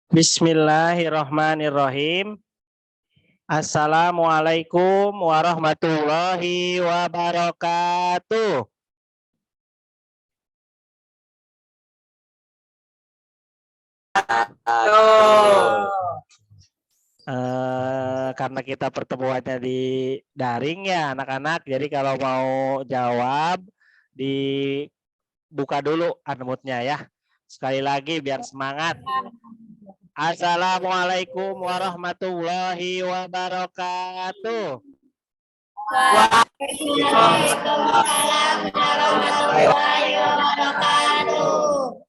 Bismillahirrahmanirrahim. Assalamualaikum warahmatullahi wabarakatuh. Karena kita pertemuannya di daring ya anak-anak, jadi kalau mau jawab dibuka dulu unmute-nya ya. Sekali lagi biar semangat. Assalamualaikum warahmatullahi wabarakatuh. Waalaikumsalam warahmatullahi wabarakatuh.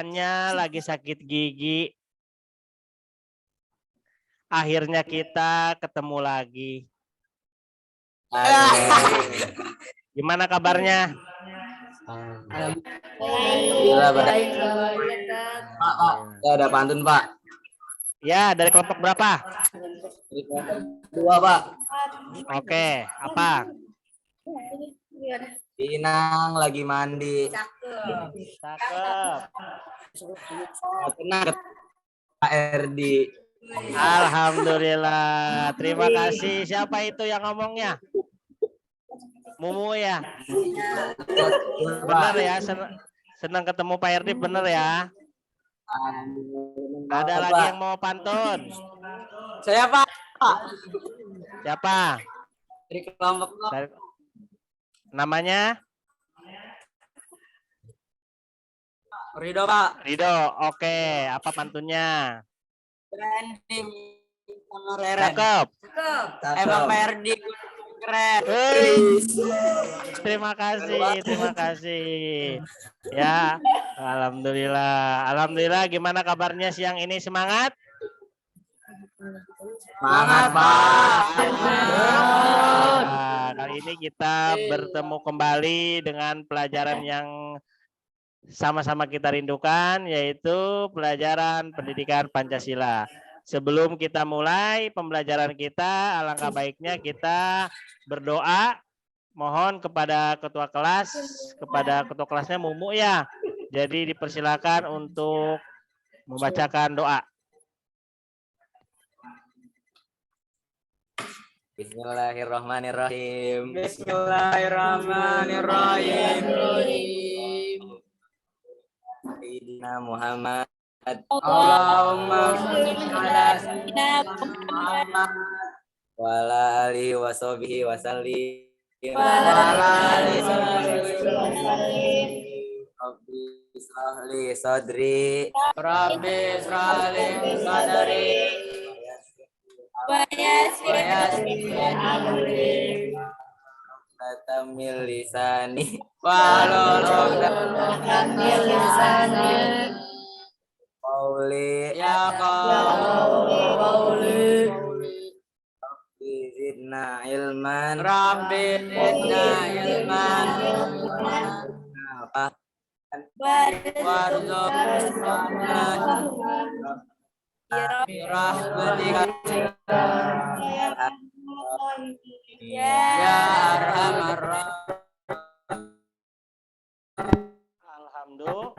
Anya lagi sakit gigi. Akhirnya kita ketemu lagi. Gimana kabarnya? Baik. Pak, saya ada pantun, Pak. Ya, dari kelompok berapa? Dua, Pak. Oke, apa? Pinang lagi mandi. Cakep. Pernah ke Pak Erdi. Alhamdulillah. Terima kasih. Siapa itu yang ngomongnya? Mumu ya? Benar ya? Senang ketemu Pak Erdi, benar ya? Ada lagi yang mau pantun? Saya, Pak. Siapa? Dari kelompok. Namanya? Ridho, Pak. Ridho. Oke, apa pantunnya? Branding sama Rere. Cakep. Emang Pak Erdi keren. Terima kasih. Ya, alhamdulillah. Gimana kabarnya siang ini? Semangat? Semangat, Pak. Nah, kali ini kita bertemu kembali dengan pelajaran yang sama-sama kita rindukan, yaitu pelajaran pendidikan Pancasila. Sebelum kita mulai pembelajaran kita, alangkah baiknya kita berdoa, mohon kepada ketua kelasnya Mumu ya. Jadi dipersilakan untuk membacakan doa. Bismillahirrahmanirrahim. Sayyidina Muhammad. Allahumma sholli ala sayyidina Muhammad wa ala alihi wa sahbihi wa sallim. Rabbi ishrah li sadri. Wa yassir li amri. Tamil lisani. Qauli ya qauli. Zidna ilman. Apa? Alhamdulillah.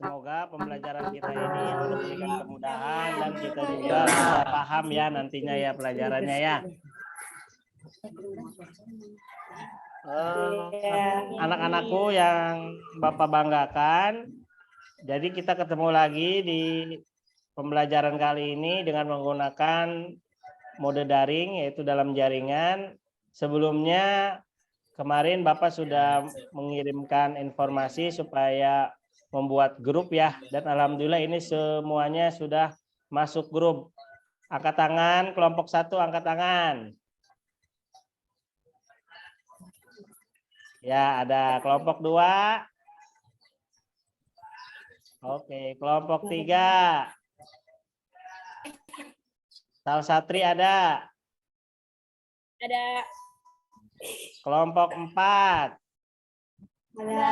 Semoga pembelajaran kita ini Allah berikan kemudahan dan kita juga bisa paham ya nantinya ya pelajarannya ya. Anak-anakku yang Bapak banggakan, jadi kita ketemu lagi di pembelajaran kali ini dengan menggunakan mode daring, yaitu dalam jaringan. Sebelumnya kemarin Bapak sudah mengirimkan informasi supaya membuat grup ya, dan alhamdulillah ini semuanya sudah masuk grup. Angkat tangan, kelompok 1 angkat tangan. Ya, ada kelompok 2. Oke, kelompok 3. Salsatri ada? Ada. Kelompok 4. Ada.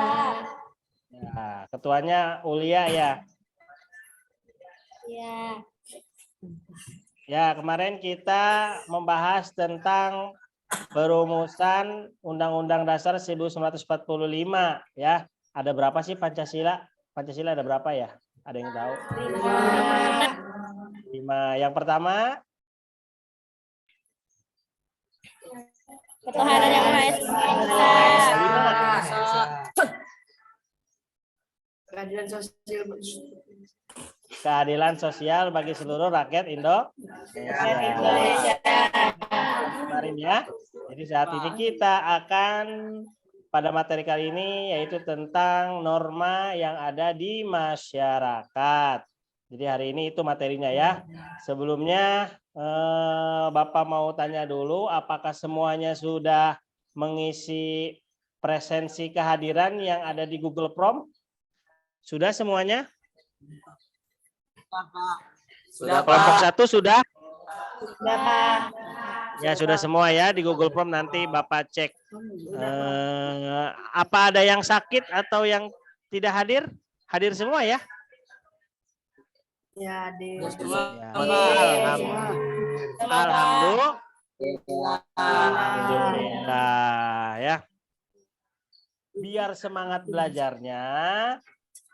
Ya, ketuanya Ulia ya. Ya. Ya, kemarin kita membahas tentang perumusan Undang-Undang Dasar 1945 ya. Ada berapa sih Pancasila? Pancasila ada berapa ya? Ada yang tahu? 5. Yang pertama, Ketuhanan yang Maha Esa. 5. Keadilan sosial. Keadilan sosial bagi seluruh rakyat Indonesia. Kemarin ya. Jadi saat ini kita akan pada materi kali ini yaitu tentang norma yang ada di masyarakat. Jadi hari ini itu materinya ya. Sebelumnya Bapak mau tanya dulu apakah semuanya sudah mengisi presensi kehadiran yang ada di Google Form? Sudah semuanya? Sudah, Kelompok Pak. 1 sudah? Sudah, Pak. Ya sudah semua ya di Google Form, nanti Bapak cek. Apa ada yang sakit atau yang tidak hadir? Hadir semua ya? Ya, di Ya. Alhamdulillah. Alhamdulillah ya. Biar semangat belajarnya,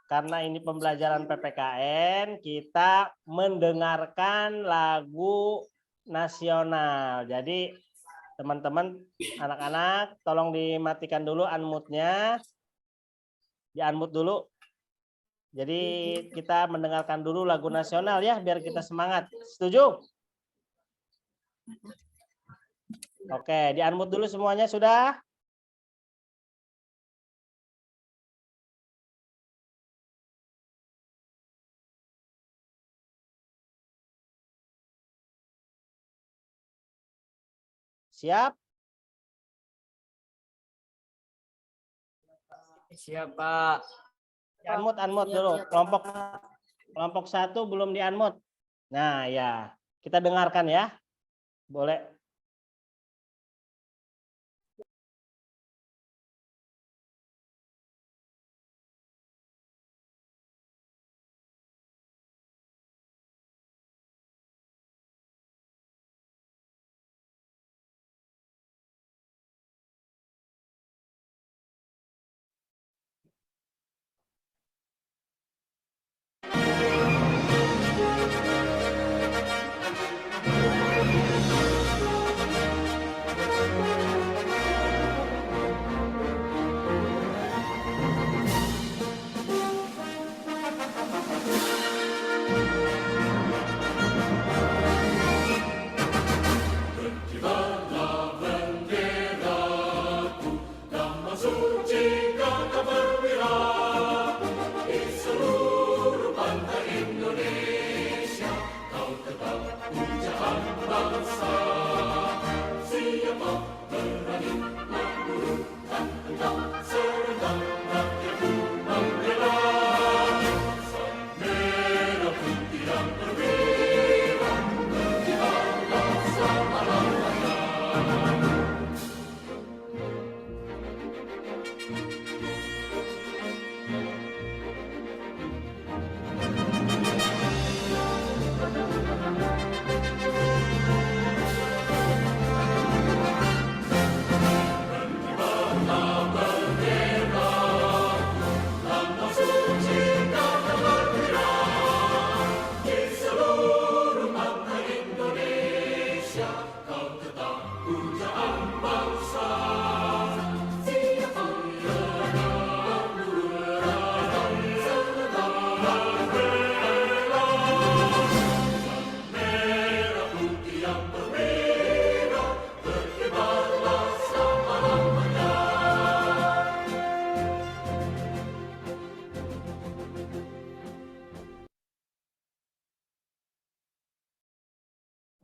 karena ini pembelajaran PPKN, kita mendengarkan lagu nasional. Jadi teman-teman, anak-anak, tolong dimatikan dulu unmute-nya. Di-unmute dulu. Jadi kita mendengarkan dulu lagu nasional ya, biar kita semangat. Setuju? Oke, di-unmute dulu semuanya sudah? Siap? Siap, Pak. Unmute dulu. Kelompok 1 belum di-unmute. Nah, ya. Kita dengarkan ya. Boleh.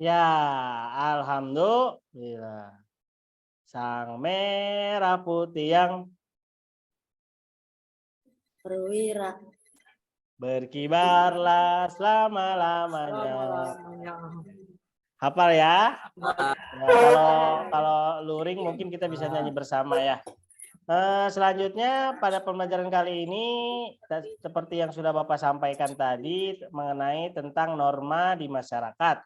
Ya, alhamdulillah. Sang merah putih yang perwira. berkibarlah selama-lamanya. Hafal ya? Ya, kalau luring mungkin kita bisa nyanyi bersama ya. Selanjutnya pada pembelajaran kali ini seperti yang sudah Bapak sampaikan tadi mengenai tentang norma di masyarakat.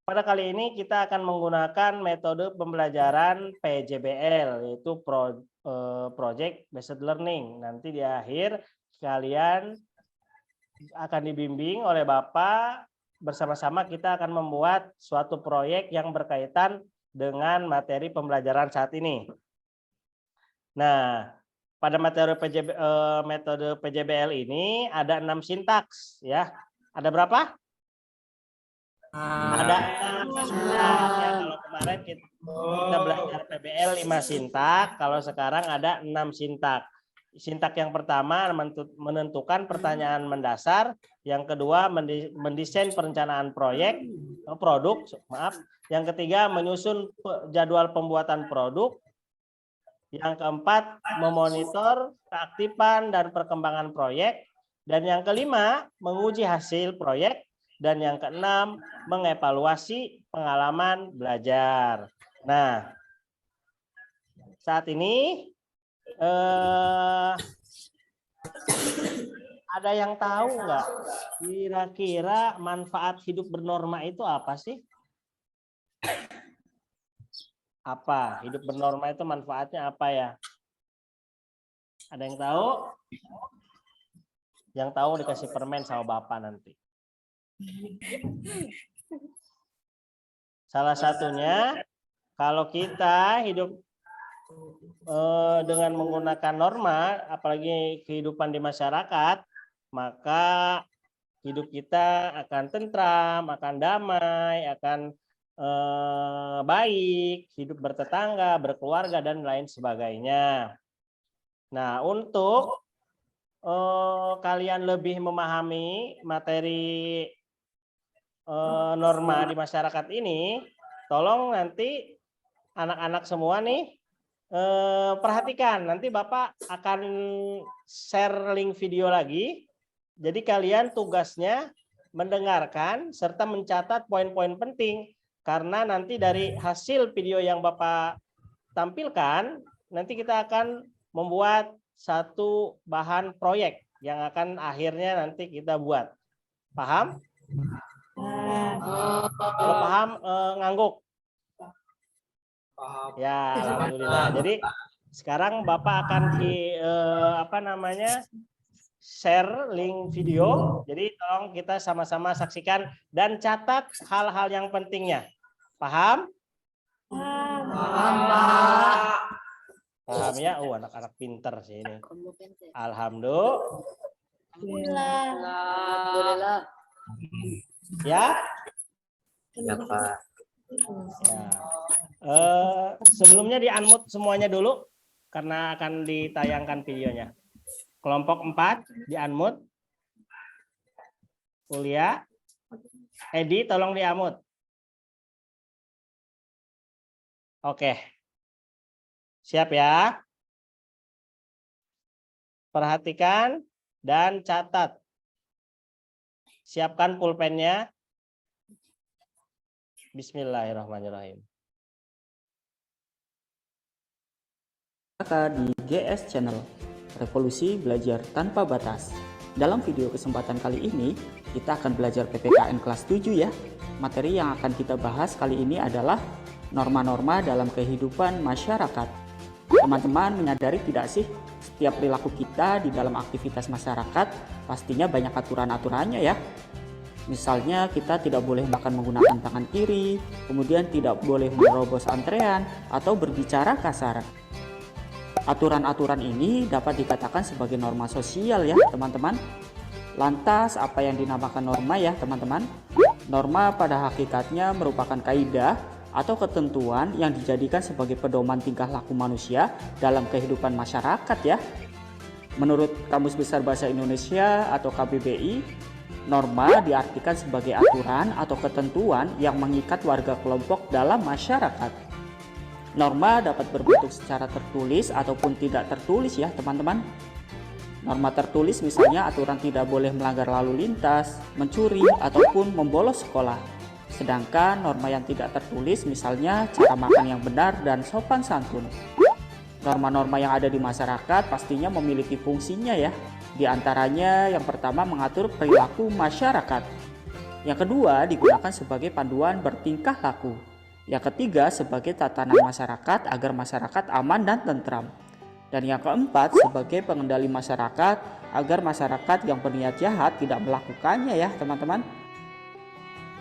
pada kali ini kita akan menggunakan metode pembelajaran PJBL, yaitu Project Based Learning. Nanti di akhir kalian akan dibimbing oleh Bapak, bersama-sama kita akan membuat suatu proyek yang berkaitan dengan materi pembelajaran saat ini. Nah, pada metode PJBL ini ada 6 sintaks ya. Ada berapa? Ada 6 sintaks ya. Kalau kemarin kita belajar PBL 5 sintak, kalau sekarang ada 6 sintak. Sintak yang pertama menentukan pertanyaan mendasar, yang kedua mendesain perencanaan produk, yang ketiga menyusun jadwal pembuatan produk, yang keempat memonitor keaktifan dan perkembangan proyek, dan yang kelima menguji hasil proyek, dan yang keenam mengevaluasi pengalaman belajar. Nah, saat ini ada yang tahu nggak kira-kira manfaat hidup bernorma itu apa sih? Apa? Hidup bernorma itu manfaatnya apa ya? Ada yang tahu? Yang tahu dikasih permen sama Bapak nanti. Salah satunya, kalau kita hidup dengan menggunakan norma, apalagi kehidupan di masyarakat, maka hidup kita akan tentram, akan damai, akan baik, hidup bertetangga, berkeluarga, dan lain sebagainya. Nah, untuk kalian lebih memahami materi norma di masyarakat ini, tolong nanti anak-anak semua nih perhatikan. Nanti Bapak akan share link video lagi. Jadi kalian tugasnya mendengarkan serta mencatat poin-poin penting. Karena nanti dari hasil video yang Bapak tampilkan, nanti kita akan membuat satu bahan proyek yang akan akhirnya nanti kita buat. Paham? Kalau paham, ngangguk. Ya, alhamdulillah. Jadi sekarang Bapak akan share link video. Jadi tolong kita sama-sama saksikan dan catat hal-hal yang pentingnya. Paham? Paham ya? Anak-anak pinter sih ini. Alhamdulillah. Ya? Ya, Pak. Ya. Sebelumnya di-unmute semuanya dulu karena akan ditayangkan videonya. Kelompok 4 di-unmute. Kuliah. Edi tolong di-unmute. Oke. Siap ya? Perhatikan dan catat. Siapkan pulpennya. Bismillahirrahmanirrahim. Di GS Channel, Revolusi Belajar Tanpa Batas. Dalam video kesempatan kali ini, kita akan belajar PPKN kelas 7 ya. Materi yang akan kita bahas kali ini adalah norma-norma dalam kehidupan masyarakat. Teman-teman menyadari tidak sih, setiap perilaku kita di dalam aktivitas masyarakat pastinya banyak aturan-aturannya ya. Misalnya kita tidak boleh makan menggunakan tangan kiri, kemudian tidak boleh menerobos antrean atau berbicara kasar. Aturan-aturan ini dapat dikatakan sebagai norma sosial ya teman-teman. Lantas apa yang dinamakan norma ya teman-teman? Norma pada hakikatnya merupakan kaidah atau ketentuan yang dijadikan sebagai pedoman tingkah laku manusia dalam kehidupan masyarakat ya. Menurut Kamus Besar Bahasa Indonesia atau KBBI, norma diartikan sebagai aturan atau ketentuan yang mengikat warga kelompok dalam masyarakat. Norma dapat berbentuk secara tertulis ataupun tidak tertulis ya teman-teman. Norma tertulis misalnya aturan tidak boleh melanggar lalu lintas, mencuri, ataupun membolos sekolah. Sedangkan norma yang tidak tertulis misalnya cara makan yang benar dan sopan santun. Norma-norma yang ada di masyarakat pastinya memiliki fungsinya ya. Di antaranya yang pertama mengatur perilaku masyarakat. Yang kedua, digunakan sebagai panduan bertingkah laku. Yang ketiga, sebagai tatanan masyarakat agar masyarakat aman dan tentram. Dan yang keempat, sebagai pengendali masyarakat agar masyarakat yang berniat jahat tidak melakukannya ya teman-teman.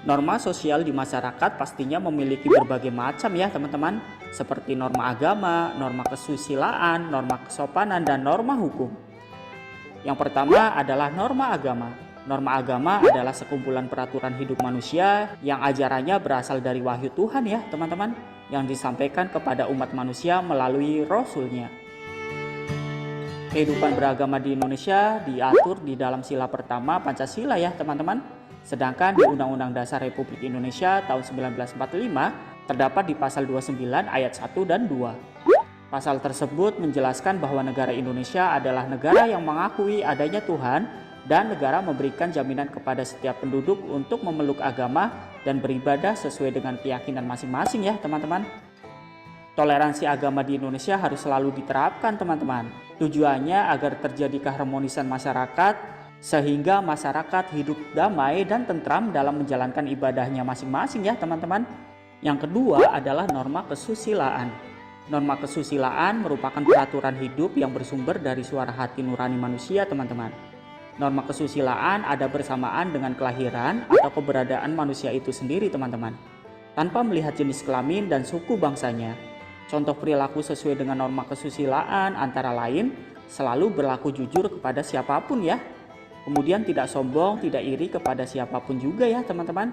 Norma sosial di masyarakat pastinya memiliki berbagai macam ya teman-teman, seperti norma agama, norma kesusilaan, norma kesopanan, dan norma hukum. Yang pertama adalah norma agama. Norma agama adalah sekumpulan peraturan hidup manusia yang ajarannya berasal dari wahyu Tuhan ya teman-teman, yang disampaikan kepada umat manusia melalui Rasul-Nya. Kehidupan beragama di Indonesia diatur di dalam sila pertama Pancasila ya teman-teman. Sedangkan di Undang-Undang Dasar Republik Indonesia tahun 1945 terdapat di pasal 29 ayat 1 dan 2. Pasal tersebut menjelaskan bahwa negara Indonesia adalah negara yang mengakui adanya Tuhan dan negara memberikan jaminan kepada setiap penduduk untuk memeluk agama dan beribadah sesuai dengan keyakinan masing-masing ya teman-teman. Toleransi agama di Indonesia harus selalu diterapkan teman-teman. Tujuannya agar terjadi keharmonisan masyarakat sehingga masyarakat hidup damai dan tentram dalam menjalankan ibadahnya masing-masing ya teman-teman. Yang kedua adalah norma kesusilaan. Norma kesusilaan merupakan peraturan hidup yang bersumber dari suara hati nurani manusia teman-teman. Norma kesusilaan ada bersamaan dengan kelahiran atau keberadaan manusia itu sendiri teman-teman, tanpa melihat jenis kelamin dan suku bangsanya. Contoh perilaku sesuai dengan norma kesusilaan antara lain selalu berlaku jujur kepada siapapun ya. Kemudian tidak sombong, tidak iri kepada siapapun juga ya teman-teman.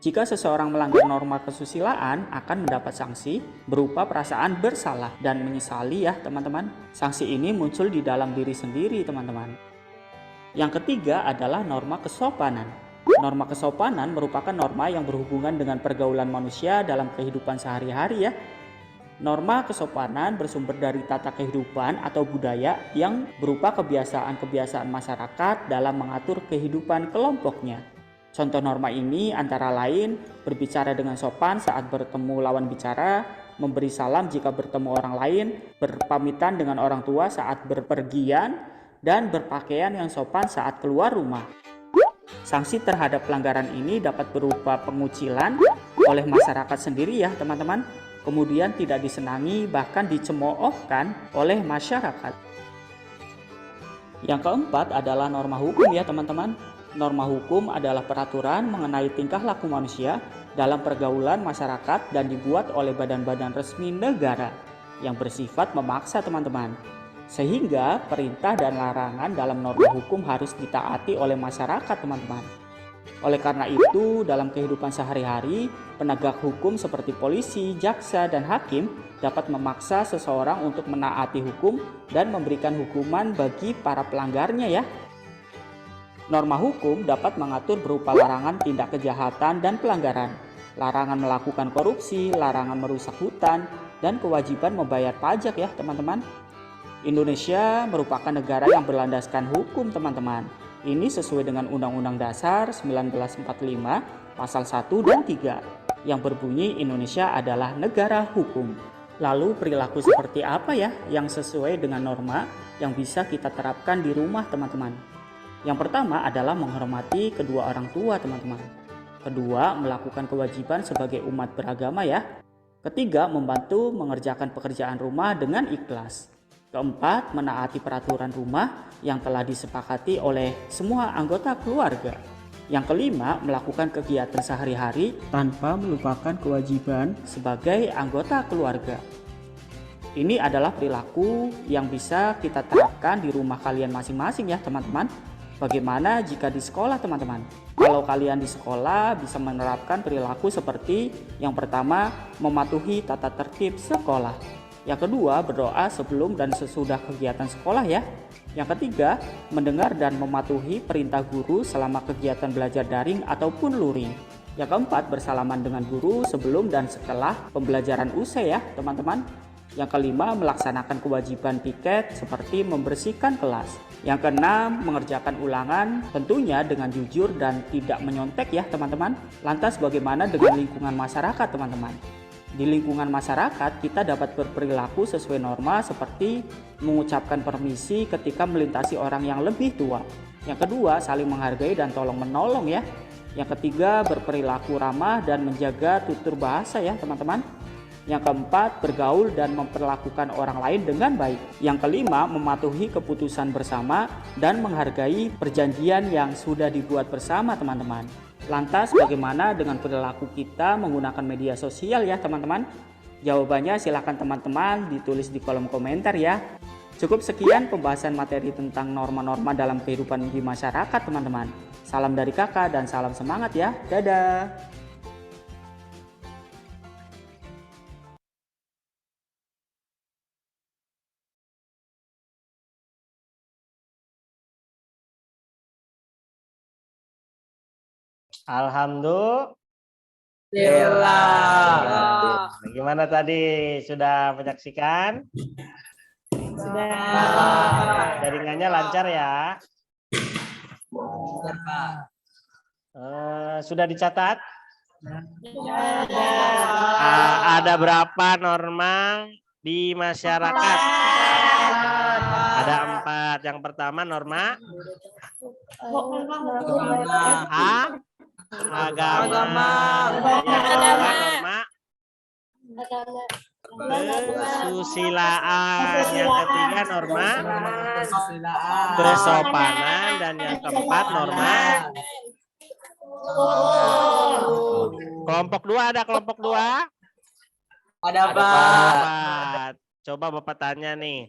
Jika seseorang melanggar norma kesusilaan akan mendapat sanksi berupa perasaan bersalah dan menyesali ya teman-teman. Sanksi ini muncul di dalam diri sendiri teman-teman. Yang ketiga adalah norma kesopanan. Norma kesopanan merupakan norma yang berhubungan dengan pergaulan manusia dalam kehidupan sehari-hari ya. Norma kesopanan bersumber dari tata kehidupan atau budaya yang berupa kebiasaan-kebiasaan masyarakat dalam mengatur kehidupan kelompoknya. Contoh norma ini antara lain berbicara dengan sopan saat bertemu lawan bicara, memberi salam jika bertemu orang lain, berpamitan dengan orang tua saat berpergian, dan berpakaian yang sopan saat keluar rumah. Sanksi terhadap pelanggaran ini dapat berupa pengucilan oleh masyarakat sendiri ya teman-teman, kemudian tidak disenangi bahkan dicemoohkan oleh masyarakat. Yang keempat adalah norma hukum ya teman-teman. Norma hukum adalah peraturan mengenai tingkah laku manusia dalam pergaulan masyarakat dan dibuat oleh badan-badan resmi negara yang bersifat memaksa teman-teman. Sehingga perintah dan larangan dalam norma hukum harus ditaati oleh masyarakat teman-teman. Oleh karena itu dalam kehidupan sehari-hari penegak hukum seperti polisi, jaksa, dan hakim dapat memaksa seseorang untuk menaati hukum dan memberikan hukuman bagi para pelanggarnya ya. Norma hukum dapat mengatur berupa larangan tindak kejahatan dan pelanggaran, larangan melakukan korupsi, larangan merusak hutan, dan kewajiban membayar pajak ya teman-teman. Indonesia merupakan negara yang berlandaskan hukum teman-teman. Ini sesuai dengan Undang-Undang Dasar 1945 pasal 1 dan 3 yang berbunyi Indonesia adalah negara hukum. Lalu perilaku seperti apa ya yang sesuai dengan norma yang bisa kita terapkan di rumah teman-teman? Yang pertama adalah menghormati kedua orang tua teman-teman. Kedua, melakukan kewajiban sebagai umat beragama ya. Ketiga, membantu mengerjakan pekerjaan rumah dengan ikhlas. Keempat, menaati peraturan rumah yang telah disepakati oleh semua anggota keluarga. Yang kelima, melakukan kegiatan sehari-hari tanpa melupakan kewajiban sebagai anggota keluarga. Ini adalah perilaku yang bisa kita terapkan di rumah kalian masing-masing ya teman-teman. Bagaimana jika di sekolah teman-teman? Kalau kalian di sekolah bisa menerapkan perilaku seperti yang pertama, mematuhi tata tertib sekolah. Yang kedua, berdoa sebelum dan sesudah kegiatan sekolah ya. Yang ketiga, mendengar dan mematuhi perintah guru selama kegiatan belajar daring ataupun luring. Yang keempat, bersalaman dengan guru sebelum dan setelah pembelajaran usai ya teman-teman. Yang kelima, melaksanakan kewajiban piket seperti membersihkan kelas. Yang keenam, mengerjakan ulangan tentunya dengan jujur dan tidak menyontek ya teman-teman. Lantas bagaimana dengan lingkungan masyarakat teman-teman? Di lingkungan masyarakat kita dapat berperilaku sesuai norma seperti mengucapkan permisi ketika melintasi orang yang lebih tua. Yang kedua, saling menghargai dan tolong menolong ya. Yang ketiga, berperilaku ramah dan menjaga tutur bahasa ya teman-teman. Yang keempat, bergaul dan memperlakukan orang lain dengan baik. Yang kelima, mematuhi keputusan bersama dan menghargai perjanjian yang sudah dibuat bersama teman-teman. Lantas bagaimana dengan perilaku kita menggunakan media sosial ya teman-teman? Jawabannya silahkan teman-teman ditulis di kolom komentar ya. Cukup sekian pembahasan materi tentang norma-norma dalam kehidupan di masyarakat teman-teman. Salam dari kakak dan salam semangat ya. Dadah. Alhamdulillah. Gimana tadi? Sudah menyaksikan? Sudah. Jaringannya lancar ya? Sudah dicatat? Ada berapa norma di masyarakat? Ada 4. Yang pertama norma agama. Yang kedua norma kesusilaan. Yang ketiga norma kesopanan. Dan yang keempat norma kelompok 2. Ada kelompok 2? Ada Pak. Bapak. Coba Bapak tanya nih.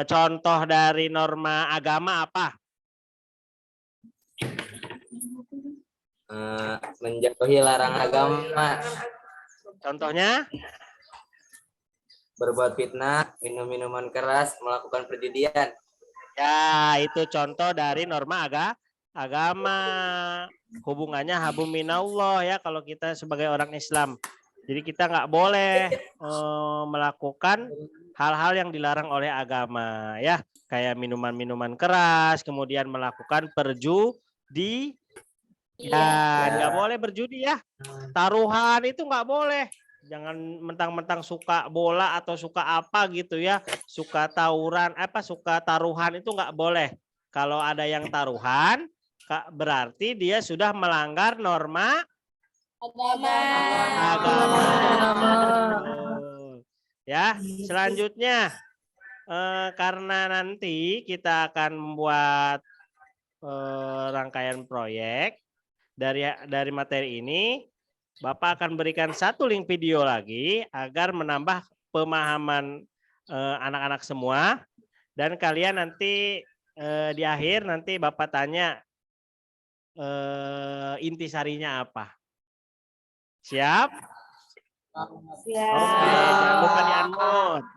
Contoh dari norma agama apa? Menjauhi larang agama, Contohnya? berbuat fitnah, minum minuman keras, melakukan perjudian. Ya, itu contoh dari norma agama. Hubungannya habum minallah ya kalau kita sebagai orang Islam. Jadi kita nggak boleh melakukan hal-hal yang dilarang oleh agama ya. Kayak minuman-minuman keras, kemudian melakukan perjudian. Nggak boleh berjudi ya. Taruhan itu nggak boleh. Jangan mentang-mentang suka bola atau suka apa gitu ya. Suka tawuran, suka taruhan itu nggak boleh. Kalau ada yang taruhan, berarti dia sudah melanggar norma agama. Ya, selanjutnya karena nanti kita akan membuat rangkaian proyek dari materi ini, Bapak akan berikan satu link video lagi agar menambah pemahaman anak-anak semua. Dan kalian nanti di akhir nanti Bapak tanya intisarinya apa. Siap? Siap. Oke, jangan lupa di-unmute.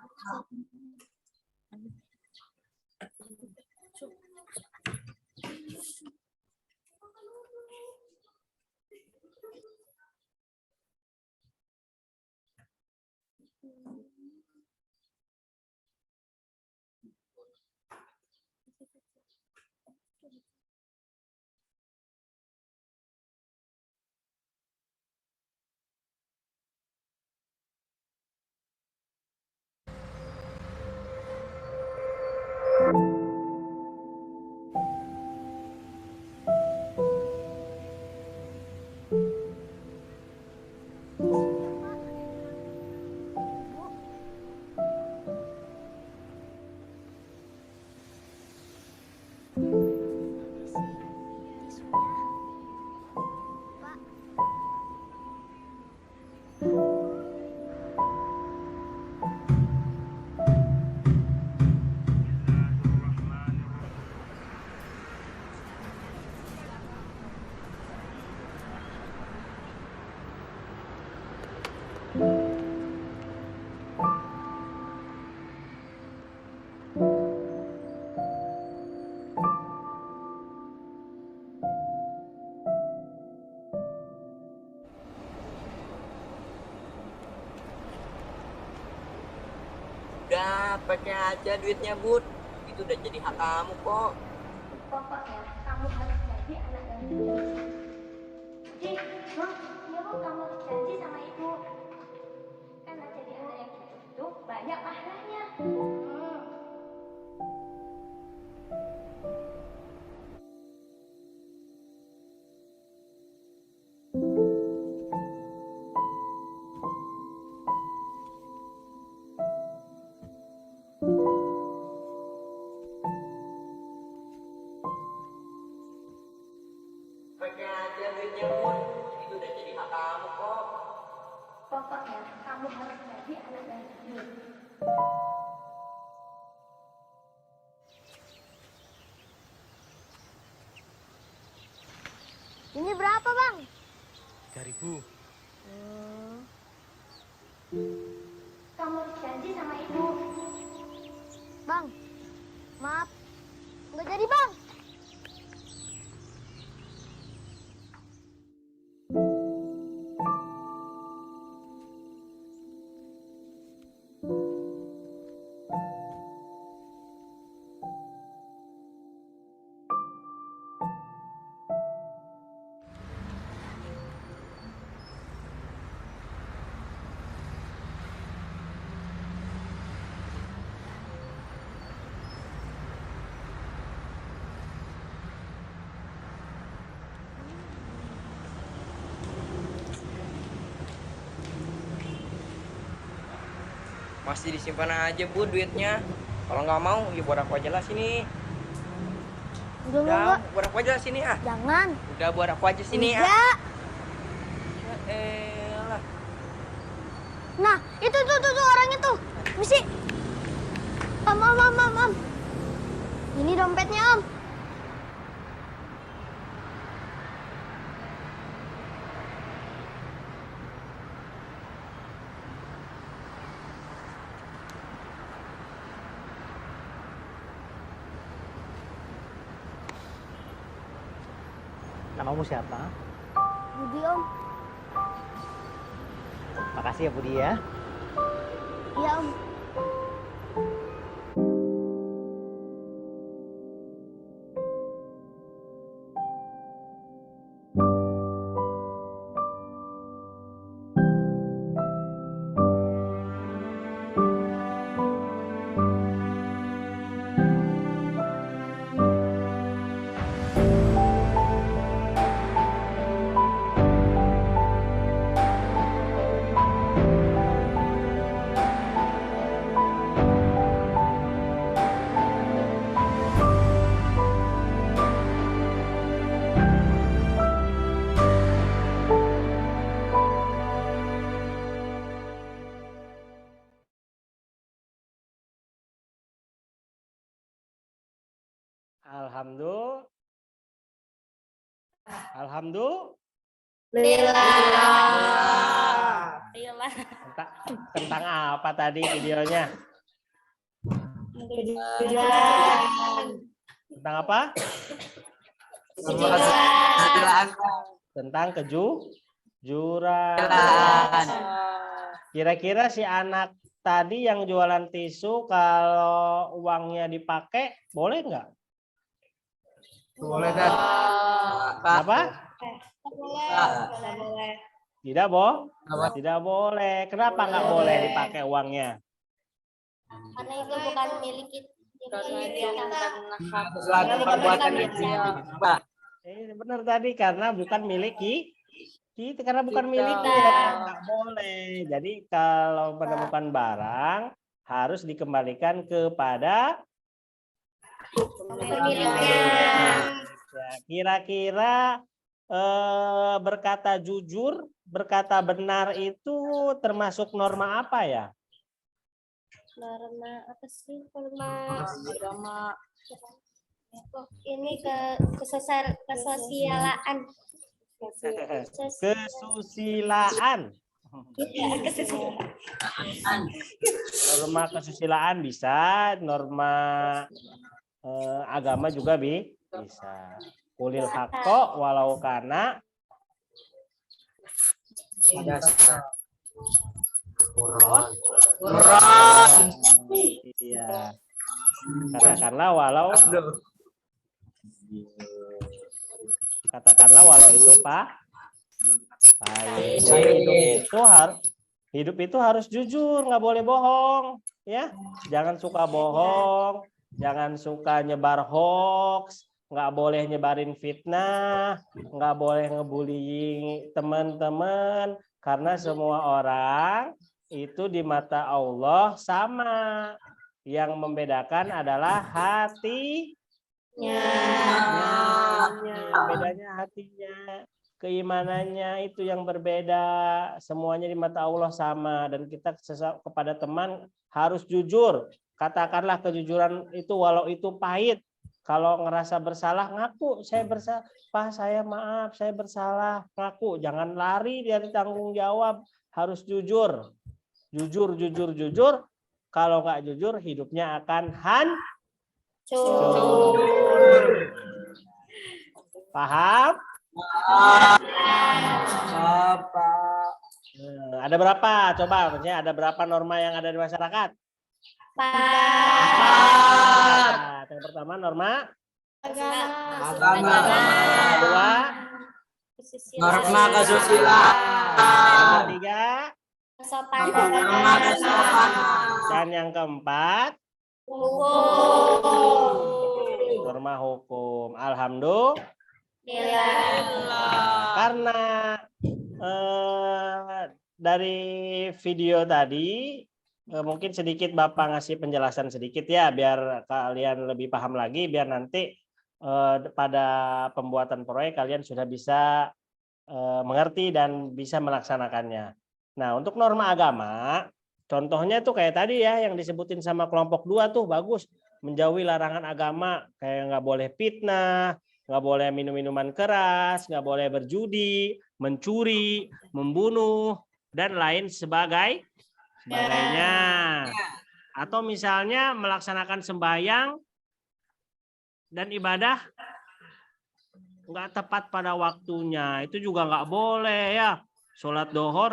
Udah, pakai aja duitnya, Bud. Itu udah jadi hak kamu kok. Pokoknya kamu harus jadi anak yang baik. Jadi, Bang, ya Bang, kamu harus janji sama ibu. Karena jadi anak yang jujur itu banyak pahalanya. Ini berapa, Bang? 3.000. Kamu harus janji sama ibu. Bang, maaf. Nggak jadi, Bang. Masih disimpan aja Bu duitnya. Kalau nggak mau, ya buat aku aja lah sini. Udah, buat aku aja lah sini ah. Jangan. Udah buat aku aja sini ah. Enggak. Ya elah. Nah, itu tuh orang itu. Misi. Om. Ini dompetnya, Om. Namamu siapa? Budi, Om. Makasih ya Budi ya. Iya, Om. Alhamdulillah. Tentang apa tadi videonya? Tentang apa? Tentang kejujuran. Kira-kira si anak tadi yang jualan tisu kalau uangnya dipakai boleh nggak? Boleh kan? Apa? Boleh. Tidak, Tidak boleh. Kenapa nggak boleh dipakai uangnya? Karena itu bukan milik kita. Sesuatu perbuatan yang Pak. Benar tadi karena bukan milik kita, karena bukan milik kita nggak boleh. Jadi kalau menemukan barang harus dikembalikan kepada Pemiliknya. ya, kira-kira berkata jujur, berkata benar itu termasuk norma apa ya? Norma apa sih? Norma ini kesosialaan. Kesusilaan. Norma kesusilaan bisa, norma agama juga bisa. Kulil haqqo walau kana iya. Katakanlah walau itu hidup itu harus jujur, nggak boleh bohong ya. Jangan suka bohong, jangan suka nyebar hoax, nggak boleh nyebarin fitnah, nggak boleh ngebullying teman-teman, karena semua orang itu di mata Allah sama. Yang membedakan adalah hatinya. Bedanya hatinya. keimanannya itu yang berbeda, semuanya di mata Allah sama, dan kita kepada teman harus jujur. Katakanlah kejujuran itu walau itu pahit. Kalau ngerasa bersalah, ngaku saya bersalah, Pak saya maaf, saya bersalah, ngaku. Jangan lari dari tanggung jawab, harus jujur. Jujur. Kalau nggak jujur, hidupnya akan hancur. Paham? Ada berapa? Coba, maksudnya ada berapa norma yang ada di masyarakat? Yang pertama norma Agama. kedua, Norma kesusilaan. yang ketiga, Norma kesopanan. dan yang keempat, norma hukum. Alhamdulillah. Karena dari video tadi mungkin sedikit Bapak ngasih penjelasan sedikit ya, biar kalian lebih paham lagi, biar nanti pada pembuatan proyek kalian sudah bisa mengerti dan bisa melaksanakannya. Nah, untuk norma agama, contohnya tuh kayak tadi ya yang disebutin sama kelompok 2 tuh bagus, menjauhi larangan agama, kayak nggak boleh fitnah, nggak boleh minum minuman keras, nggak boleh berjudi, mencuri, membunuh, dan lain sebagainya. Atau misalnya melaksanakan sembahyang dan ibadah nggak tepat pada waktunya, itu juga nggak boleh ya. Sholat dohor,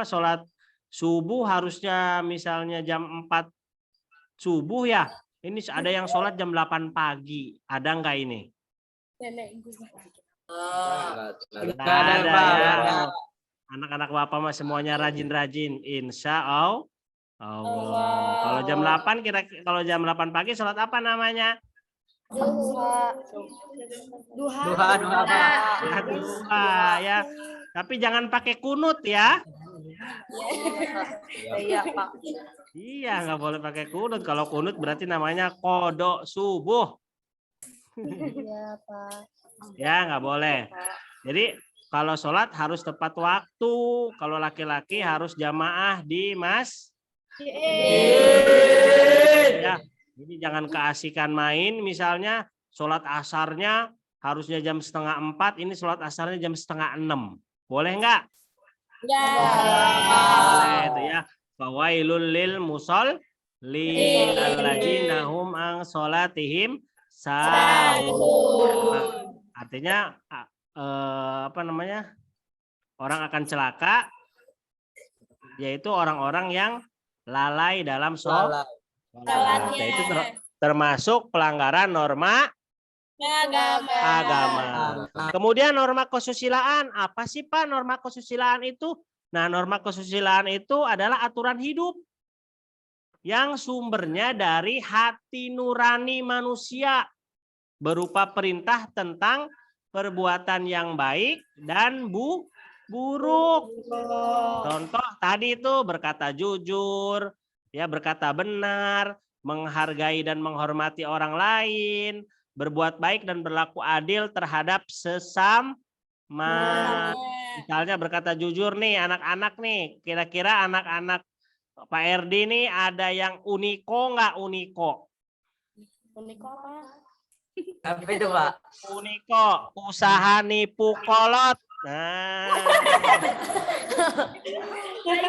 sholat subuh harusnya misalnya jam 4 subuh ya. Ini ada yang sholat jam 8 pagi. Ada nggak ini? Nggak ada ya. Anak-anak Bapak mah semuanya rajin-rajin. Insya Allah. Kalau jam 8 kalau jam 8 pagi sholat apa namanya? Duha. Ya. Tapi jangan pakai kunut ya. Iya, Pak. Iya, nggak boleh pakai kunut. Kalau kunut berarti namanya kodok subuh. Iya, Pak. Ya, nggak boleh. Jadi kalau sholat harus tepat waktu. Kalau laki-laki harus jamaah di ya. Jadi jangan keasikan main. Misalnya sholat asarnya harusnya jam 3:30. Ini sholat asarnya jam 5:30. Boleh nggak? Ya. Boleh itu ya. Fawailul lil musallin alladzina hum an sholatihim sahun. Artinya orang akan celaka, yaitu orang-orang yang lalai dalam sholat. Itu termasuk pelanggaran norma agama. Kemudian norma kesusilaan. Apa sih Pak norma kesusilaan itu? Nah, norma kesusilaan itu adalah aturan hidup yang sumbernya dari hati nurani manusia, berupa perintah tentang perbuatan yang baik dan buruk. Contoh tadi itu berkata jujur, ya berkata benar, menghargai dan menghormati orang lain, berbuat baik dan berlaku adil terhadap sesama. Misalnya berkata jujur nih anak-anak nih, kira-kira anak-anak Pak RD nih ada yang uniko nggak uniko? Uniko apa? Apa itu, Pak? Uniko, usaha nipu kolot. Nah,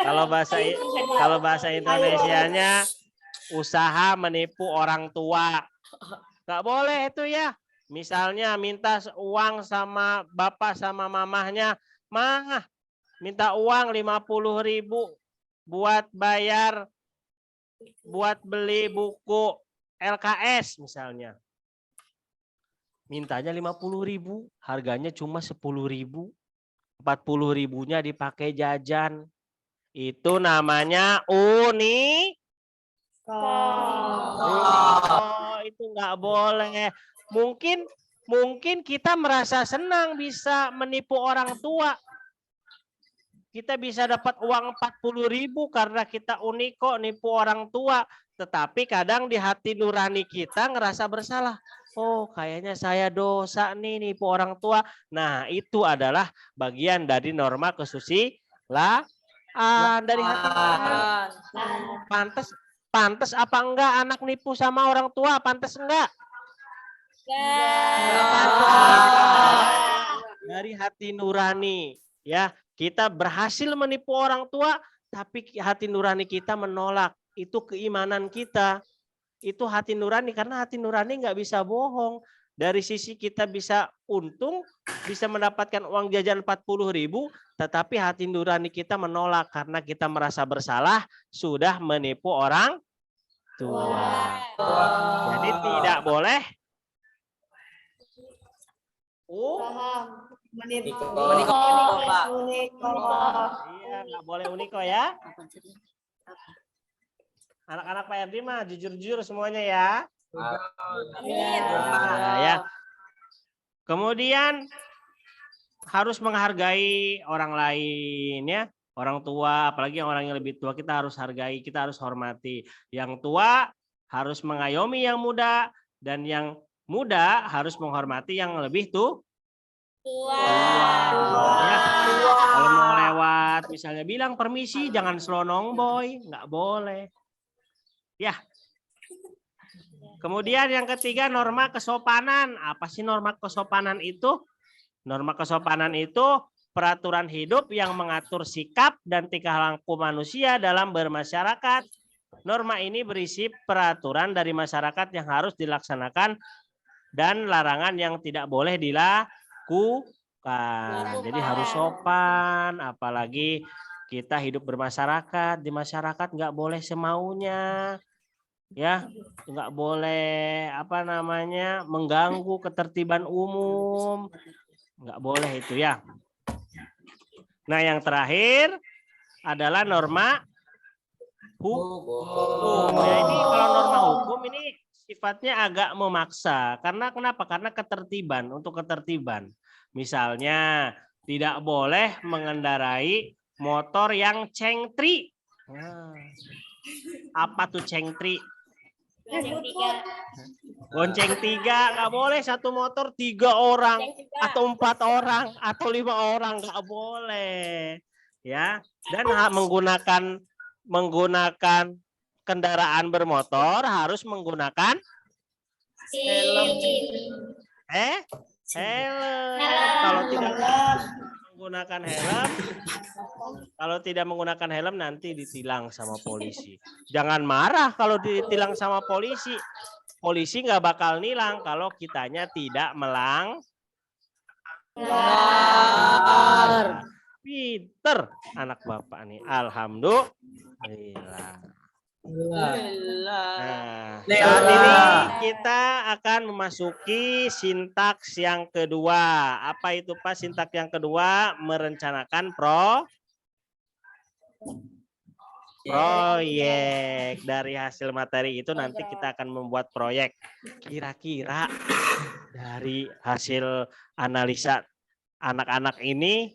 kalau bahasa Indonesianya usaha menipu orang tua. Nggak boleh itu ya. Misalnya minta uang sama bapak sama mamahnya, minta uang 50.000 buat bayar, buat beli buku LKS misalnya. Mintanya 50.000, harganya cuma 10.000, 40.000-nya dipakai jajan. Itu namanya itu nggak boleh. Mungkin kita merasa senang bisa menipu orang tua. Kita bisa dapat uang 40.000 karena kita uniko nipu orang tua. Tetapi kadang di hati nurani kita ngerasa bersalah. oh kayaknya saya dosa nih nipu orang tua. Nah, itu adalah bagian dari norma kesusilaan dari hati nurani. Pantes apa enggak anak nipu sama orang tua? Pantes enggak? Dari hati nurani, ya. Kita berhasil menipu orang tua, tapi hati nurani kita menolak. Itu keimanan kita. Itu hati nurani, karena hati nurani nggak bisa bohong. Dari sisi kita bisa untung, bisa mendapatkan uang jajan 40.000, tetapi hati nurani kita menolak karena kita merasa bersalah sudah menipu orang tua. Jadi tidak boleh iya, nggak boleh uniko ya. Anak-anak Pak Erdi mah jujur-jujur semuanya ya. Nah, ya. Kemudian harus menghargai orang lain ya. Orang tua, apalagi orang yang lebih tua, kita harus hargai, kita harus hormati. Yang tua harus mengayomi yang muda, dan yang muda harus menghormati yang lebih tua. Ya. Kalau mau lewat, misalnya bilang permisi, jangan selonong boy, nggak boleh. Ya. Kemudian yang ketiga, norma kesopanan. Apa sih norma kesopanan itu? Norma kesopanan itu peraturan hidup yang mengatur sikap dan tingkah laku manusia dalam bermasyarakat. Norma ini berisi peraturan dari masyarakat yang harus dilaksanakan dan larangan yang tidak boleh dilakukan. Jadi harus sopan, apalagi kita hidup bermasyarakat. Di masyarakat nggak boleh semaunya. Ya, nggak boleh mengganggu ketertiban umum. Nggak boleh itu ya. Nah, yang terakhir adalah norma hukum. Ya, ini kalau norma hukum ini sifatnya agak memaksa. Karena kenapa? Karena ketertiban, untuk ketertiban. Misalnya tidak boleh mengendarai motor yang cengtri. Nah, apa tuh cengtri? Gonceng tiga, nggak boleh satu motor 3 orang atau 4 orang atau 5 orang, nggak boleh ya. Dan menggunakan kendaraan bermotor harus menggunakan helm. Kalau tidak menggunakan helm nanti ditilang sama polisi. Jangan marah kalau ditilang sama polisi. Polisi nggak bakal nilang kalau kitanya tidak melanggar. Pinter anak bapak nih. Alhamdulillah. Nah, saat ini kita akan memasuki sintaks yang kedua. Apa itu Pak sintaks yang kedua? Merencanakan proyek. Dari hasil materi itu nanti kita akan membuat proyek. Kira-kira dari hasil analisa anak-anak ini,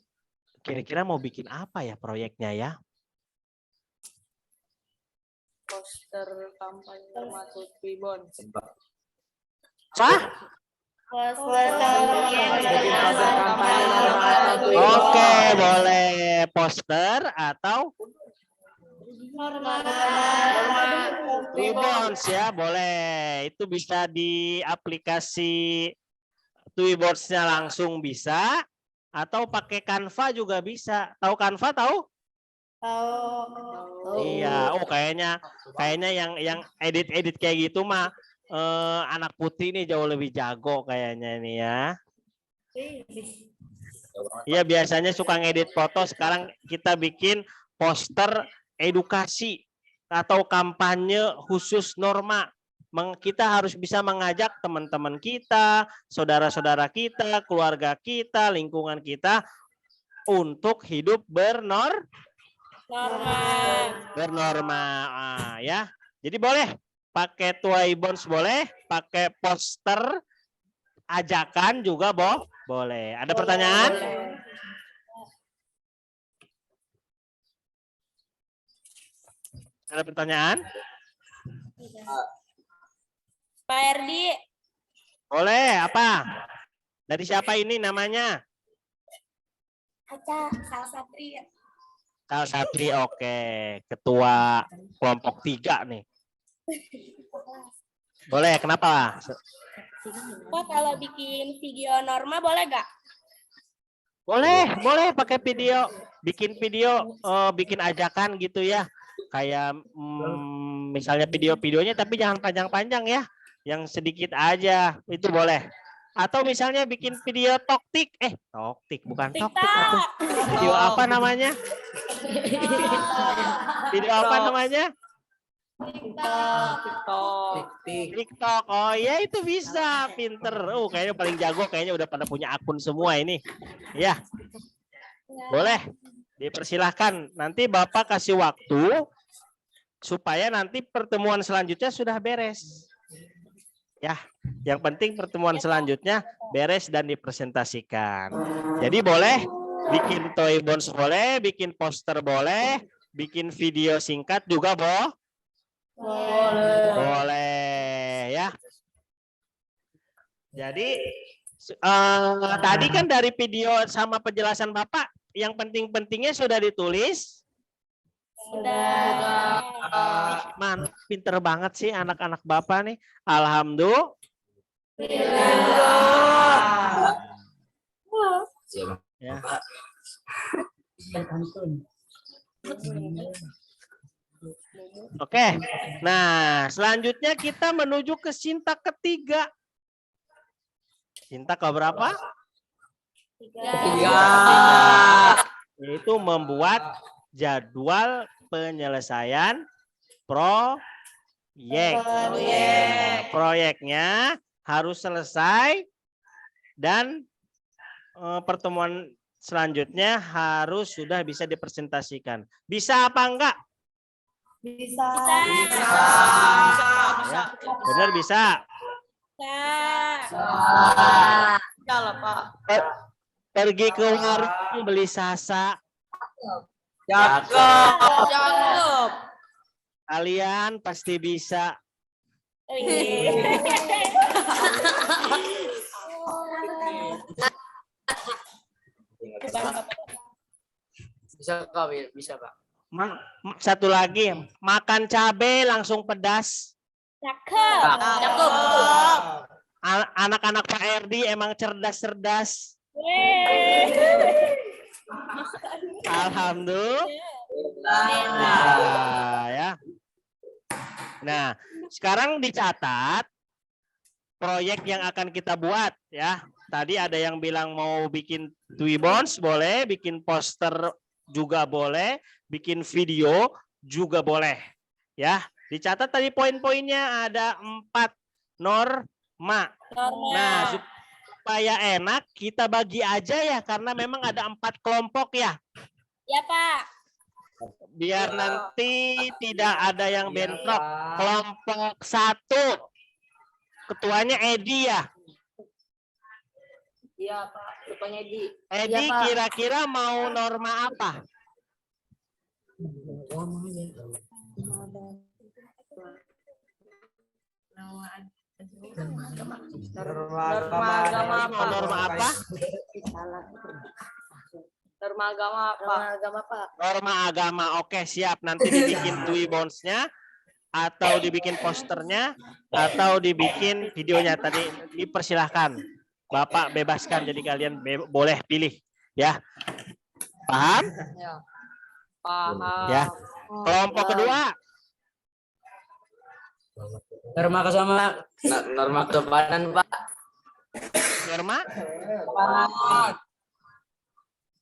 kira-kira mau bikin apa ya proyeknya ya? Poster kampanye termasuk Tribun. Apa? Oke, boleh poster atau Tweeboards ya, boleh. Itu bisa di aplikasi Tweeboards-nya langsung bisa, atau pakai Canva juga bisa. Tahu Canva tahu? Iya, kayaknya yang edit kayak gitu mah anak putih ini jauh lebih jago kayaknya nih ya. Iya, biasanya suka ngedit foto, sekarang kita bikin poster edukasi atau kampanye khusus norma. Kita harus bisa mengajak teman-teman kita, saudara-saudara kita, keluarga kita, lingkungan kita untuk hidup bernorma. Ya. Jadi boleh pakai Tweeboards, boleh pakai poster ajakan juga boleh. Ada pertanyaan? Ada pertanyaan? Pak Erdi, Boleh, apa? Dari siapa ini namanya? Aca, Sal Satria. Sal Satri, oke. Ketua kelompok 3 nih. Boleh, kenapa? Pak, kalau bikin video Norma boleh gak? Boleh pakai video. Bikin video, bikin ajakan gitu ya. Kayak misalnya video-videonya tapi jangan panjang-panjang ya. Yang sedikit aja, itu boleh. Atau misalnya bikin video toktik. Toktik, bukan toktik. Video apa namanya? Video apa namanya? TikTok. Oh ya itu bisa, pinter. Kayaknya paling jago, kayaknya udah pada punya akun semua ini. Ya, boleh. Dipersilahkan. Nanti Bapak kasih waktu supaya nanti pertemuan selanjutnya sudah beres. Ya, yang penting pertemuan selanjutnya beres dan dipresentasikan. Jadi boleh bikin toy bonds, boleh bikin poster, boleh bikin video singkat juga, boleh ya. Jadi tadi kan dari video sama penjelasan Bapak, yang penting-pentingnya sudah ditulis. Sudah. Pinter banget sih anak-anak Bapak nih. Alhamdulillah. Ya. Oke. Nah, selanjutnya kita menuju ke sintak ketiga. Sintak ke berapa? 3. Yaitu membuat jadwal penyelesaian proyek. Proyeknya harus selesai dan pertemuan selanjutnya harus sudah bisa dipresentasikan. Bisa apa enggak? Bisa. Ya, benar bisa. Kalau Pak. Pergi ke warung beli sasa. Cakep. Kalian pasti bisa. Bisa Kak, bisa Kak. Satu lagi, makan cabai langsung pedas. Cakep. Anak-anak Pak Erdi emang cerdas-cerdas. Alhamdulillah. Ya. Nah, sekarang dicatat proyek yang akan kita buat ya. Tadi ada yang bilang mau bikin Twibbons, boleh, bikin poster juga boleh, bikin video juga boleh. Ya, dicatat tadi poin-poinnya ada 4 norma. Nah, supaya enak kita bagi aja ya, karena memang ada 4 kelompok ya. Ya Pak. Biar nanti tidak ada yang bentrok. Kelompok 1 ketuanya Edi ya. Iya Pak, rupanya di. Edi Iya, Pak. kira-kira mau norma apa? Norma agama apa? Norma apa? Norma agama apa? Norma agama Pak. Norma agama. Oke, siap. Nanti dibikin Twibbons-nya atau dibikin posternya atau dibikin videonya. Tadi dipersilahkan. Bapak bebaskan, jadi kalian boleh pilih ya. Paham? Paham. Ya. Kelompok kedua. Norma kesopanan Pak. Norma?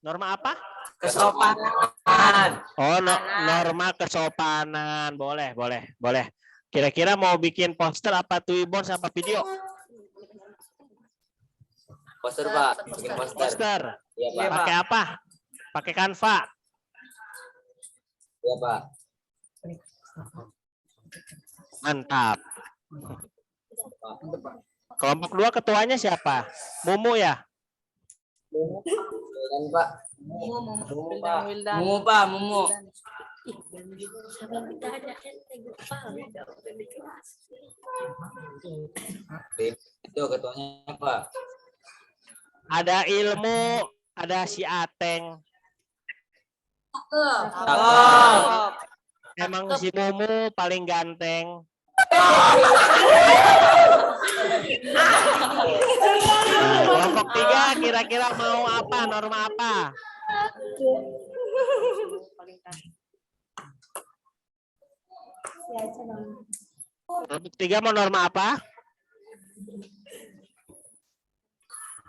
Norma apa? Kesopanan. Oh, norma kesopanan. Boleh. Kira-kira mau bikin poster apa Twibbons apa video? Poster Pak, bikin poster. Poster. Iya Pak. Pakai apa? Pakai Canva. Iya Pak. Mantap. Kelompok 2 ketuanya siapa? Mumu ya? Wildan Pak. Wildan. Mumu Pak, Mumu. Itu ketuanya Pak. Ada ilmu, ada si Ateng. Cakep. Emang si Mumu paling ganteng. Kelompok 3 kira-kira mau apa? Norma apa? Kelompok 3 mau norma apa?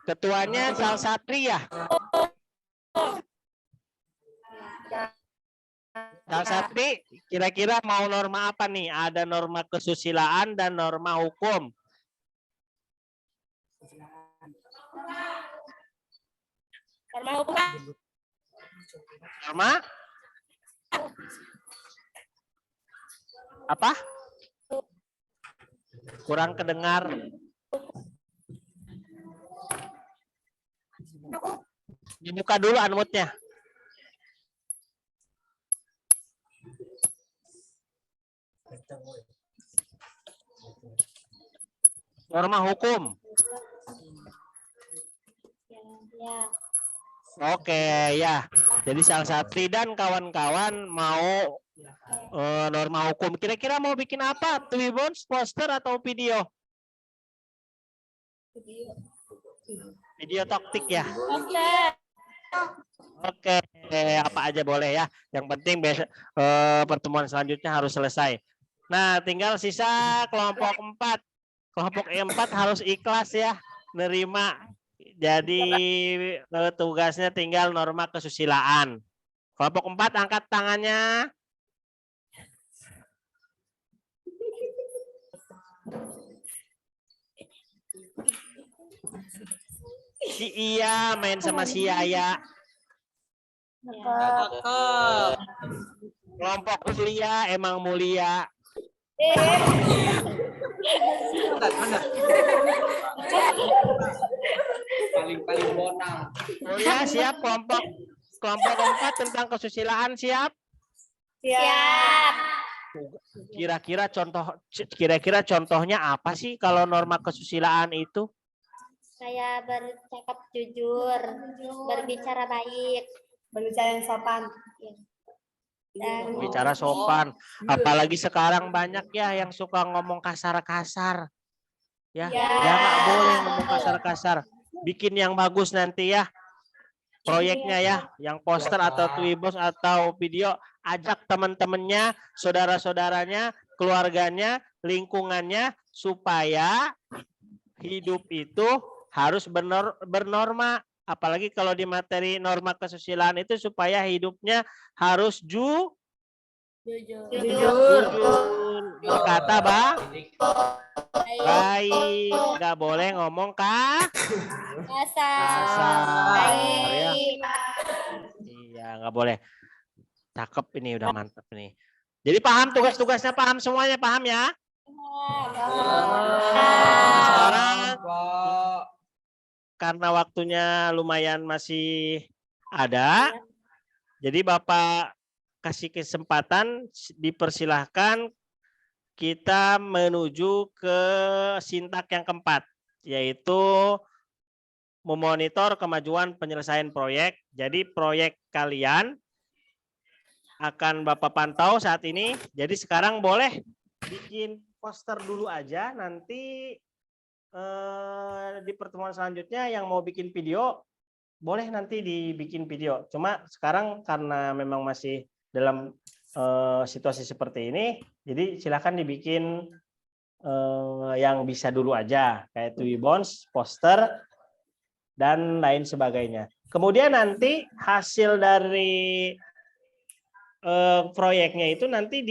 Ketuanya Sal Satri ya? Sal Satri kira-kira mau norma apa nih? Ada norma kesusilaan dan norma hukum. Norma hukum. Norma? Apa? Kurang kedengar. Dibuka dulu unmute-nya. Norma hukum. Oke ya. Jadi Sal Satri dan kawan-kawan mau norma hukum. Kira-kira mau bikin apa? Twibons, poster atau video? Video taktik ya. Oke, apa aja boleh ya. Yang penting pertemuan selanjutnya harus selesai. Nah, tinggal sisa kelompok 4. Kelompok 4 harus ikhlas ya, nerima. Jadi tugasnya tinggal norma kesusilaan. Kelompok 4 angkat tangannya. Si Iya main sama si Yaya. Cakep. Kelompok mulia emang mulia. Paling bonang. Mulia siap kelompok 4 tentang kesusilaan siap. Siap. Kira-kira contohnya apa sih kalau norma kesusilaan itu? Saya bercakap jujur, berbicara baik, Berbicara yang sopan. dan Bicara sopan. Apalagi sekarang banyak ya yang suka ngomong kasar-kasar. Ya, Ya. ya nggak boleh ngomong kasar-kasar. Bikin yang bagus nanti ya. Proyeknya ya, yang poster atau Twibos atau video, ajak teman-temannya, saudara-saudaranya, keluarganya, lingkungannya supaya hidup itu harus bernorma. Apalagi kalau di materi norma kesusilaan itu supaya hidupnya harus jujur. Berkata baik, nggak boleh ngomong kasar ya. Iya, nggak boleh. Cakep ini, udah mantap nih. Jadi paham tugas-tugasnya, paham semuanya, paham ya? Sekarang karena waktunya lumayan masih ada, jadi Bapak kasih kesempatan, dipersilahkan kita menuju ke sintak yang keempat, yaitu memonitor kemajuan penyelesaian proyek. Jadi proyek kalian akan Bapak pantau saat ini. Jadi sekarang boleh bikin poster dulu aja, nanti di pertemuan selanjutnya yang mau bikin video boleh nanti dibikin video. Cuma sekarang karena memang masih dalam situasi seperti ini, jadi silakan dibikin yang bisa dulu aja, kayak Twibons, poster, dan lain sebagainya. Kemudian nanti hasil dari proyeknya itu nanti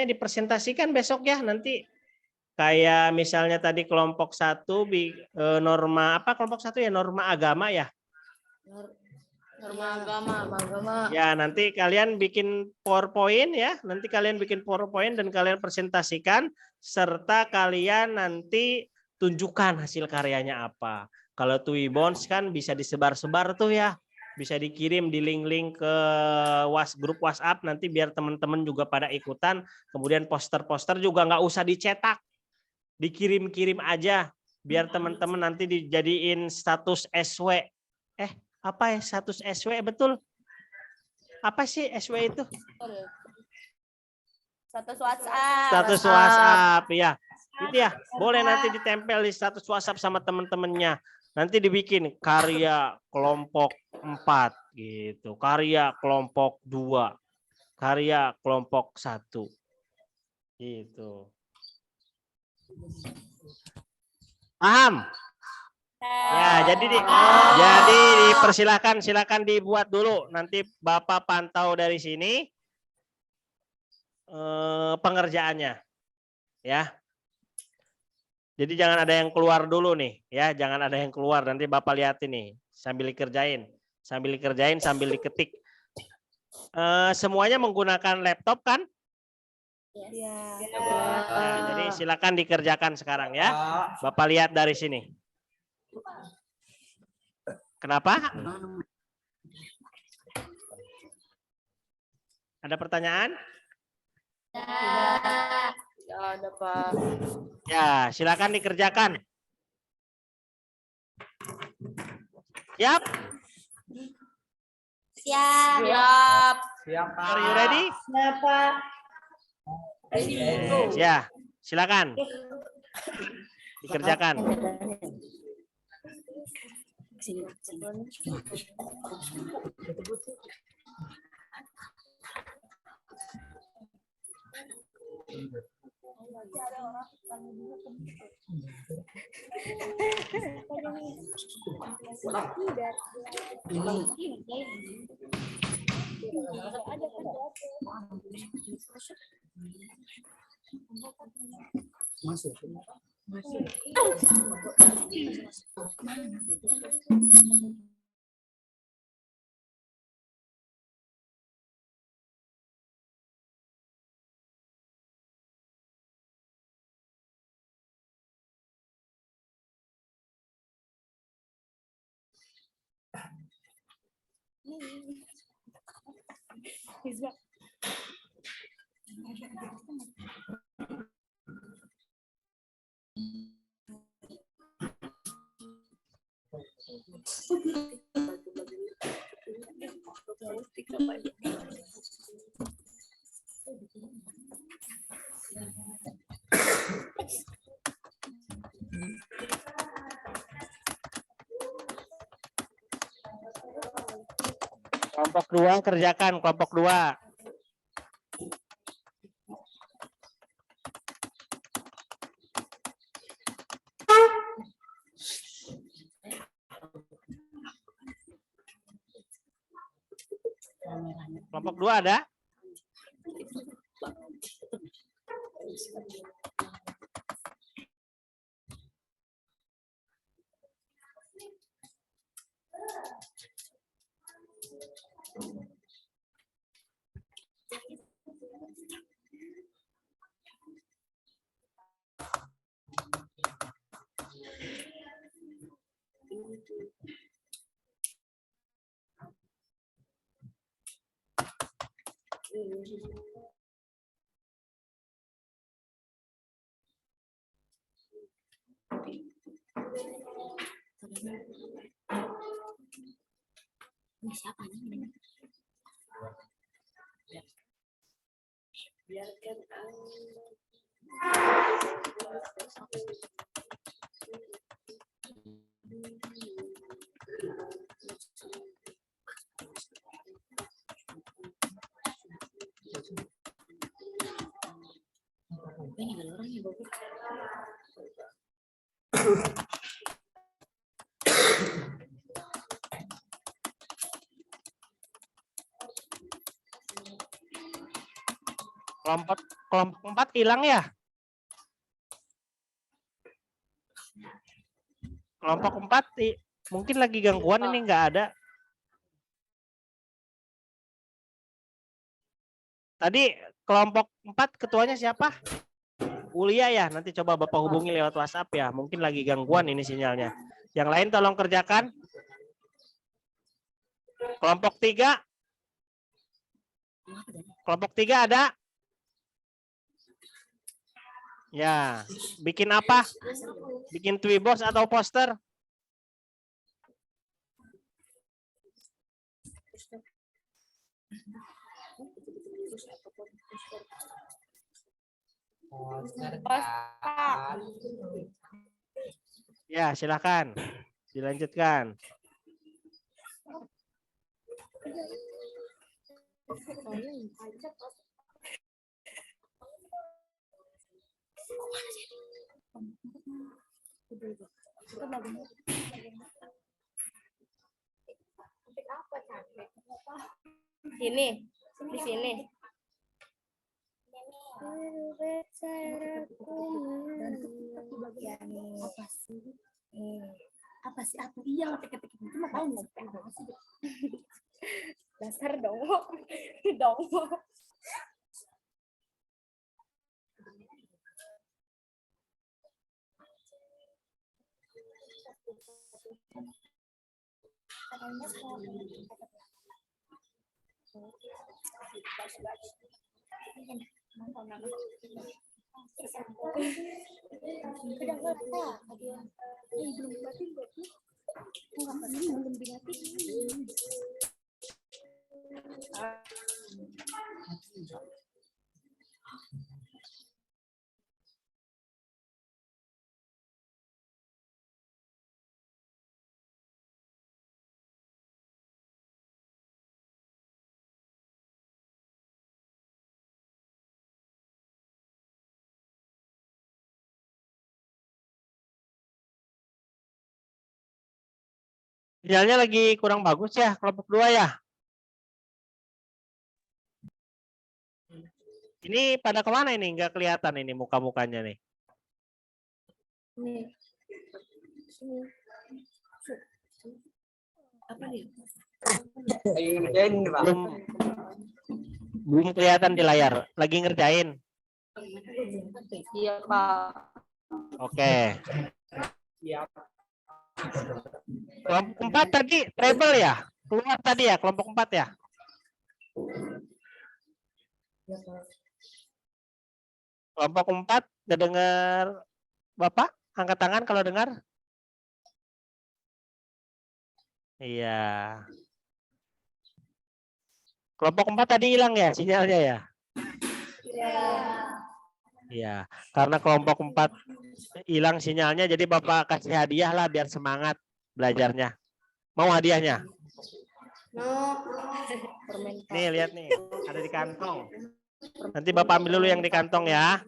dipresentasikan besok ya, nanti kayak misalnya tadi kelompok 1 norma apa, kelompok 1 ya norma agama ya. Norma agama. Ya, nanti kalian bikin PowerPoint ya. Nanti kalian bikin PowerPoint dan kalian presentasikan serta kalian nanti tunjukkan hasil karyanya apa. Kalau Twibons kan bisa disebar-sebar tuh ya. bisa dikirim di link-link ke grup WhatsApp nanti biar teman-teman juga pada ikutan. Kemudian poster-poster juga nggak usah dicetak, dikirim-kirim aja biar teman-teman nanti dijadiin status SW. Apa ya status SW betul? Apa sih SW itu? Status WhatsApp. Status WhatsApp ya. Itu ya, boleh nanti ditempel di status WhatsApp sama teman-temannya. Nanti dibikin karya kelompok 4 gitu, karya kelompok 2, karya kelompok 1. Gitu. Paham? Ya, jadi silakan dibuat dulu. Nanti Bapak pantau dari sini pengerjaannya. Ya. Jadi jangan ada yang keluar dulu nih, ya, jangan ada yang keluar. Nanti Bapak lihatin nih, sambil dikerjain, sambil diketik. Semuanya menggunakan laptop kan? Ya. Nah, jadi silakan dikerjakan sekarang ya. Bapak lihat dari sini. Kenapa? Ada pertanyaan? Ya, ada Pak. Ya, silakan dikerjakan. Siap? Siap. Are you ready? Ya, silakan. Dikerjakan. Kelompok 2 kerjakan, kelompok 2. Kelompok 2 ada? Kelompok 4 hilang ya? Kelompok 4 mungkin lagi gangguan ini nggak ada. Tadi kelompok 4 ketuanya siapa? Ulia ya, nanti coba Bapak hubungi lewat WhatsApp ya. Mungkin lagi gangguan ini sinyalnya. Yang lain tolong kerjakan. Kelompok 3? Kelompok 3 ada? Ya, bikin apa? Bikin Twibos atau poster? Ya, silakan. Dilanjutkan. Sini, di sini. Apa sih aku iya ketik-ketik itu mah tahu nggak sih Dasar dong. Dong. Sinyalnya lagi kurang bagus ya, kelompok 2 ya. Ini pada kemana ini? Nggak kelihatan ini muka-mukanya nih. apa nih Belum kelihatan di layar. Lagi ngerjain. Iya, Pak. Oke. Kelompok 4 tadi treble ya? Keluar tadi ya, kelompok 4 ya? Kelompok 4, udah dengar Bapak? Angkat tangan kalau dengar. Iya. Kelompok 4 tadi hilang ya sinyalnya ya? Iya. Karena kelompok 4 hilang sinyalnya, jadi Bapak kasih hadiah lah biar semangat belajarnya. Mau hadiahnya? Nih, lihat nih. Ada di kantong. Nanti Bapak ambil dulu yang di kantong ya.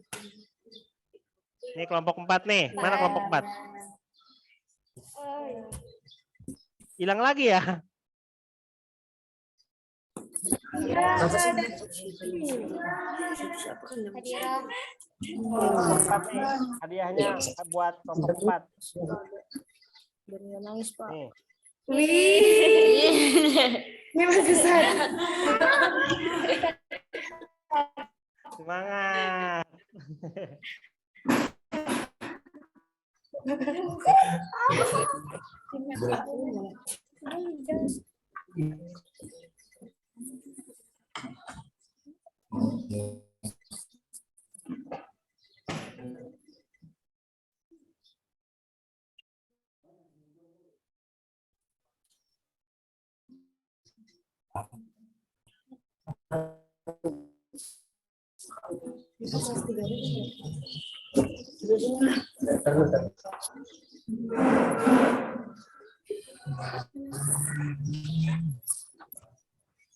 Ini kelompok 4 nih. Mana kelompok 4? Hilang lagi ya? Hadiahnya buat kelompok 4. Nangis, Pak. Nih. Ini bagus. Semangat.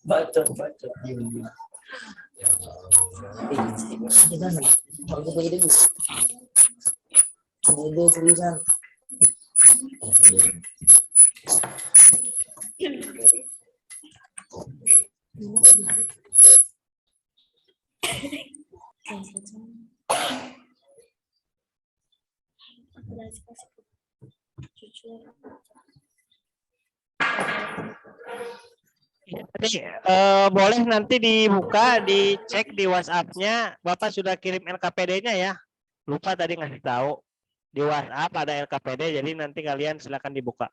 Baca. Boleh nanti dibuka, dicek di WhatsApp-nya. Bapak sudah kirim LKPD-nya ya. Lupa tadi ngasih tahu. Di WhatsApp ada LKPD, jadi nanti kalian silakan dibuka.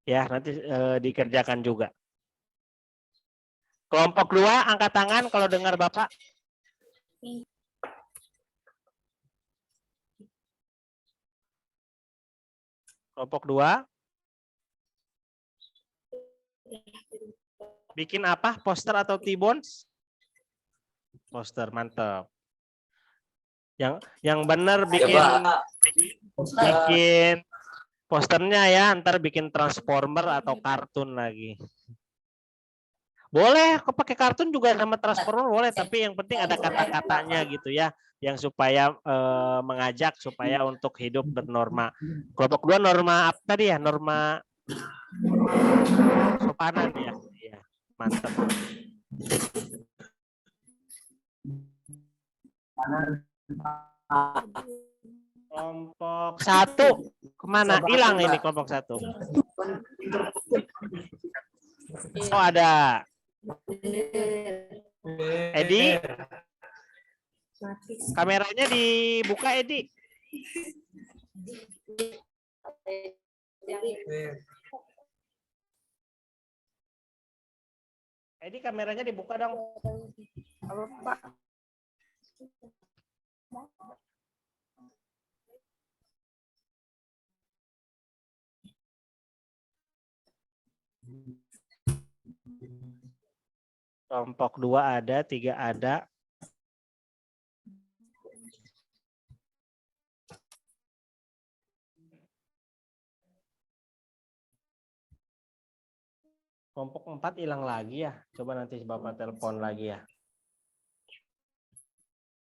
Ya, nanti dikerjakan juga. Kelompok 2 angkat tangan kalau dengar Bapak. Kelompok 2. Bikin apa? Poster atau T-bones? Poster, mantap. Yang benar bikin bikin posternya ya, ntar bikin transformer atau kartun lagi. Boleh, kok pakai kartun juga sama transformer boleh, tapi yang penting ada kata-katanya gitu ya, yang supaya mengajak supaya untuk hidup bernorma. Kelompok 2 norma apa tadi ya? Norma sopanan ya. Iya, mantap. Kelompok 1 kemana? Hilang ini kelompok 1. Oh ada. Edi, kameranya dibuka Edi. Edi kameranya dibuka dong. Halo Pak. Kelompok 2 ada, 3 ada. Kelompok 4 hilang lagi ya. Coba nanti Bapak telepon lagi ya.